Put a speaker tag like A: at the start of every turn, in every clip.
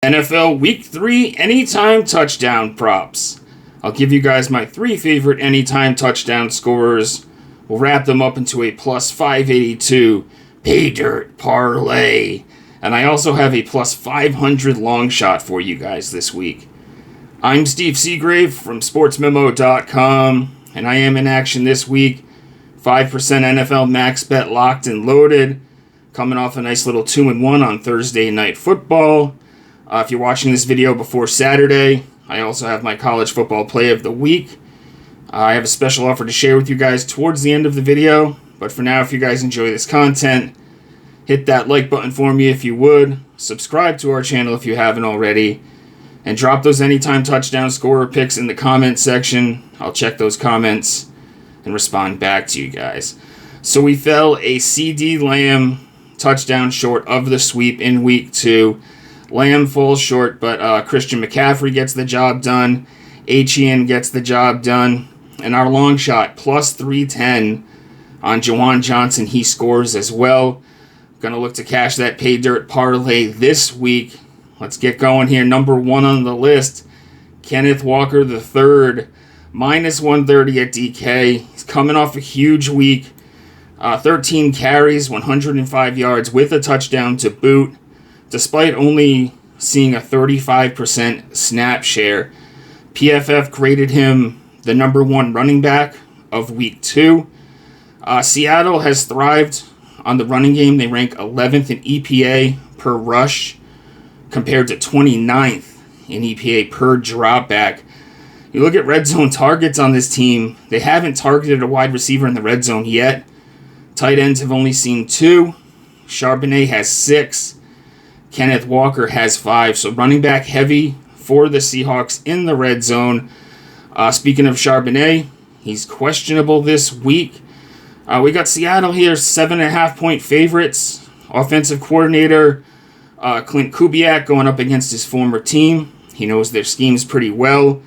A: NFL Week 3 Anytime Touchdown Props. I'll give you guys my 3 favorite anytime touchdown scorers. We'll wrap them up into a plus 582 pay dirt parlay. And I also have a plus 500 long shot for you guys this week. I'm Steve Seagrave from Sportsmemo.com, and I am in action this week. 5% NFL max bet locked and loaded. Coming off a nice little 2-1 on Thursday Night Football. If you're watching this video before Saturday, I also have my college football play of the week. I have a special offer to share with you guys towards the end of the video. But for now, if you guys enjoy this content, hit that like button for me if you would. Subscribe to our channel if you haven't already. And drop those anytime touchdown scorer picks in the comment section. I'll check those comments and respond back to you guys. So we fell a CD Lamb touchdown short of the sweep in week 2. Lamb falls short, but Christian McCaffrey gets the job done. Etienne gets the job done. And our long shot, plus 310 on Juwan Johnson. He scores as well. Going to look to cash that pay dirt parlay this week. Let's get going here. Number 1 on the list, Kenneth Walker III, minus 130 at DK. He's coming off a huge week. 13 carries, 105 yards with a touchdown to boot. Despite only seeing a 35% snap share, PFF graded him the number 1 running back of week 2. Seattle has thrived on the running game. They rank 11th in EPA per rush compared to 29th in EPA per dropback. You look at red zone targets on this team, they haven't targeted a wide receiver in the red zone yet. Tight ends have only seen 2. Charbonnet has 6. Kenneth Walker has 5. So running back heavy for the Seahawks in the red zone. Speaking of Charbonnet, he's questionable this week. We got Seattle here, 7.5-point favorites. Offensive coordinator Clint Kubiak going up against his former team. He knows their schemes pretty well.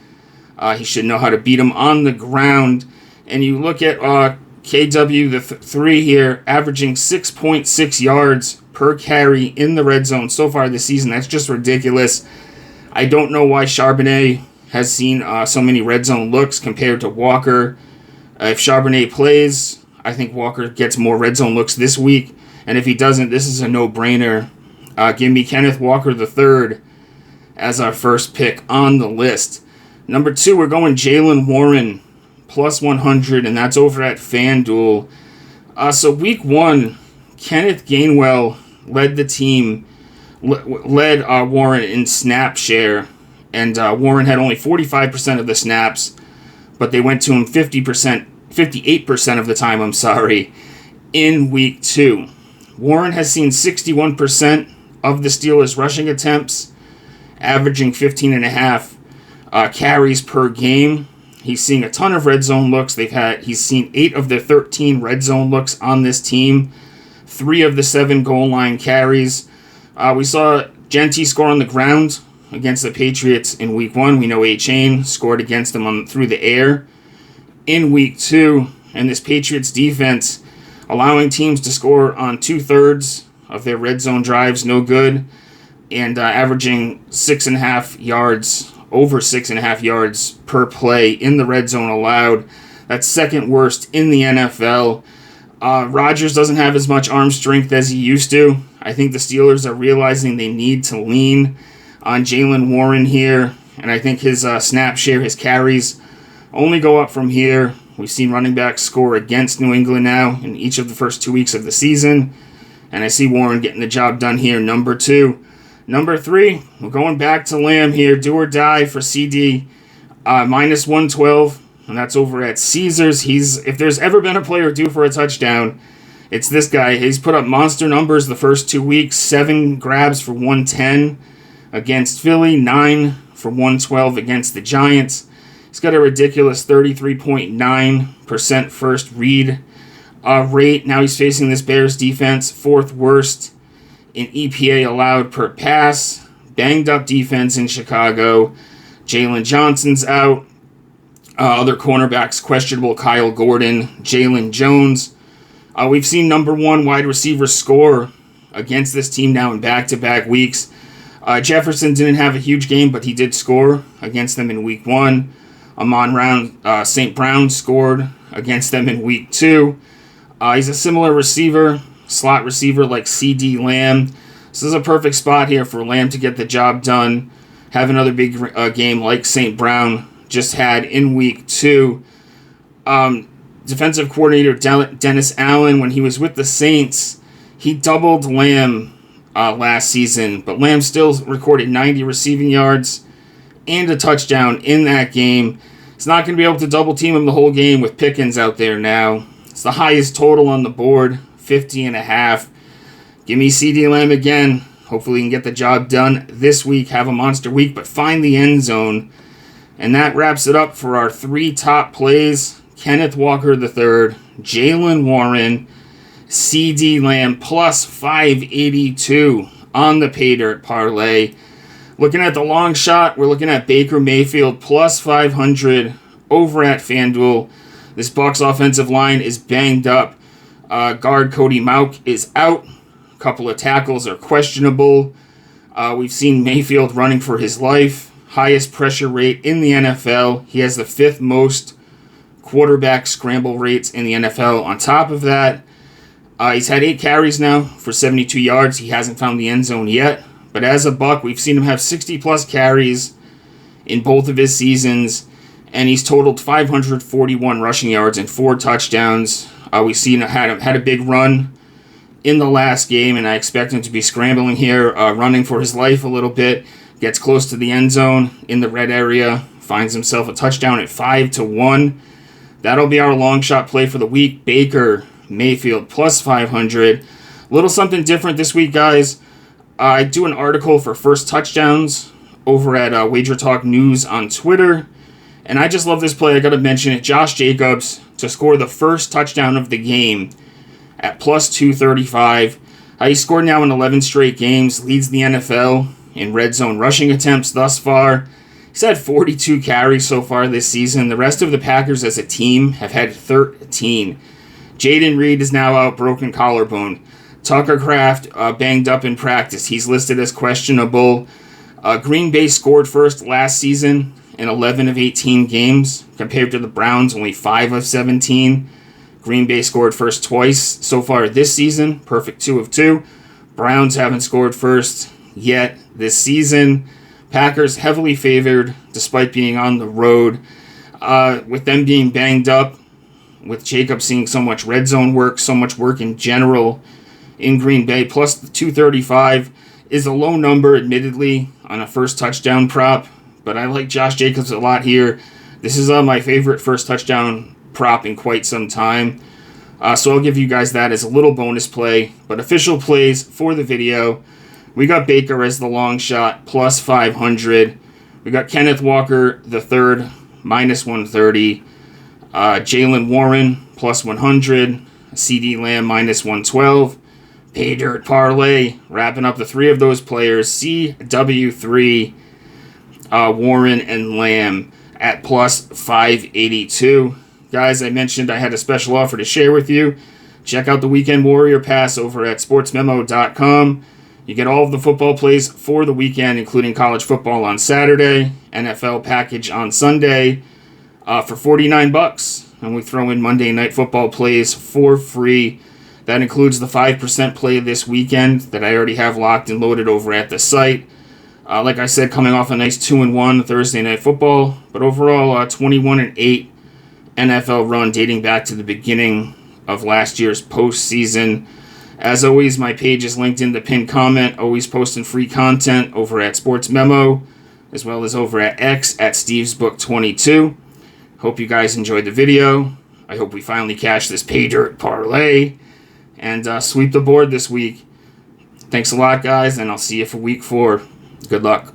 A: He should know how to beat them on the ground. And you look at KW, the 3 here, averaging 6.6 yards per carry in the red zone so far this season. That's just ridiculous. I don't know why Charbonnet has seen so many red zone looks compared to Walker. If Charbonnet plays, I think Walker gets more red zone looks this week. And if he doesn't, this is a no-brainer. Give me Kenneth Walker III as our first pick on the list. Number 2, we're going Jaylen Warren, plus 100, and that's over at FanDuel. So week 1, Kenneth Gainwell led the team, led Warren in snap share, and Warren had only 45% of the snaps, but they went to him 58% of the time, in week 2. Warren has seen 61% of the Steelers' rushing attempts, averaging 15.5 carries per game. He's seeing a ton of red zone looks. He's seen 8 of the 13 red zone looks on this team, 3 of the 7 goal line carries. We saw Genty score on the ground against the Patriots in week 1. We know A-Chain scored against them through the air in week 2. And this Patriots defense allowing teams to score on 2/3 of their red zone drives, no good, and averaging 6.5 yards, over 6.5 yards per play in the red zone allowed. That's second worst in the NFL. Rodgers doesn't have as much arm strength as he used to. I think the Steelers are realizing they need to lean on Jaylen Warren here, and I think his snap share, his carries, only go up from here. We've seen running backs score against New England now in each of the first 2 weeks of the season, and I see Warren getting the job done here, number 2. Number 3, we're going back to Lamb here, do or die for CD, minus 112, and that's over at Caesars. If there's ever been a player due for a touchdown, it's this guy. He's put up monster numbers the first 2 weeks, 7 grabs for 110 against Philly, 9 for 112 against the Giants. He's got a ridiculous 33.9% first read rate. Now he's facing this Bears defense, 4th worst in EPA allowed per pass. Banged up defense in Chicago. Jalen Johnson's out. Other cornerbacks questionable: Kyle Gordon, Jalen Jones. We've seen number 1 wide receivers score against this team now in back-to-back weeks. Jefferson didn't have a huge game, but he did score against them in week 1. St. Brown scored against them in week 2. He's a similar receiver, slot receiver like C.D. Lamb. This is a perfect spot here for Lamb to get the job done, have another big game like St. Brown just had in week 2. Defensive coordinator Dennis Allen, when he was with the Saints, he doubled Lamb last season, but Lamb still recorded 90 receiving yards and a touchdown in that game. He's not going to be able to double team him the whole game with Pickens out there now. It's the highest total on the board, 50.5. Give me C.D. Lamb again. Hopefully he can get the job done this week, have a monster week, but find the end zone. And that wraps it up for our 3 top plays. Kenneth Walker III, Jaylen Warren, C.D. Lamb plus 582 on the pay dirt parlay. Looking at the long shot, we're looking at Baker Mayfield plus 500 over at FanDuel. This Bucs offensive line is banged up. Guard Cody Mauch is out. A couple of tackles are questionable. We've seen Mayfield running for his life. Highest pressure rate in the NFL. He has the 5th most quarterback scramble rates in the NFL. On top of that, he's had 8 carries now for 72 yards. He hasn't found the end zone yet. But as a Buck, we've seen him have 60-plus carries in both of his seasons, and he's totaled 541 rushing yards and 4 touchdowns. We've seen had a big run in the last game, and I expect him to be scrambling here, running for his life a little bit. Gets close to the end zone in the red area, finds himself a touchdown at 5-1. That'll be our long shot play for the week. Baker Mayfield plus 500. A little something different this week, guys. I do an article for first touchdowns over at WagerTalk News on Twitter. And I just love this play. I got to mention it. Josh Jacobs to score the first touchdown of the game at plus 235. He scored now in 11 straight games. Leads the NFL in red zone rushing attempts thus far. He's had 42 carries so far this season. The rest of the Packers as a team have had 13. Jaden Reed is now out, broken collarbone. Tucker Kraft banged up in practice. He's listed as questionable. Green Bay scored first last season in 11 of 18 games, compared to the Browns, only 5 of 17. Green Bay scored first twice so far this season, perfect 2 of 2. Browns haven't scored first yet this season. Packers heavily favored despite being on the road. With them being banged up, with Jacobs seeing so much red zone work, so much work in general in Green Bay, plus the 235 is a low number, admittedly, on a first touchdown prop, but I like Josh Jacobs a lot here. This is my favorite first touchdown prop in quite some time, so I'll give you guys that as a little bonus play. But official plays for the video, we got Baker as the long shot, plus 500. We got Kenneth Walker III, minus 130. Jaylen Warren, plus 100. C.D. Lamb, minus 112. Pay dirt parlay, wrapping up the 3 of those players, CW3, Warren, and Lamb at plus 582. Guys, I mentioned I had a special offer to share with you. Check out the Weekend Warrior Pass over at sportsmemo.com. You get all of the football plays for the weekend, including college football on Saturday, NFL package on Sunday for $49. And we throw in Monday Night Football plays for free. That includes the 5% play this weekend that I already have locked and loaded over at the site. Like I said, coming off a nice 2-1 Thursday Night Football, but overall 21-8 NFL run dating back to the beginning of last year's postseason. As always, my page is linked in the pinned comment. Always posting free content over at Sportsmemo, as well as over at X at StevesBook22. Hope you guys enjoyed the video. I hope we finally cash this pay dirt parlay and sweep the board this week. Thanks a lot, guys, and I'll see you for week 4. Good luck.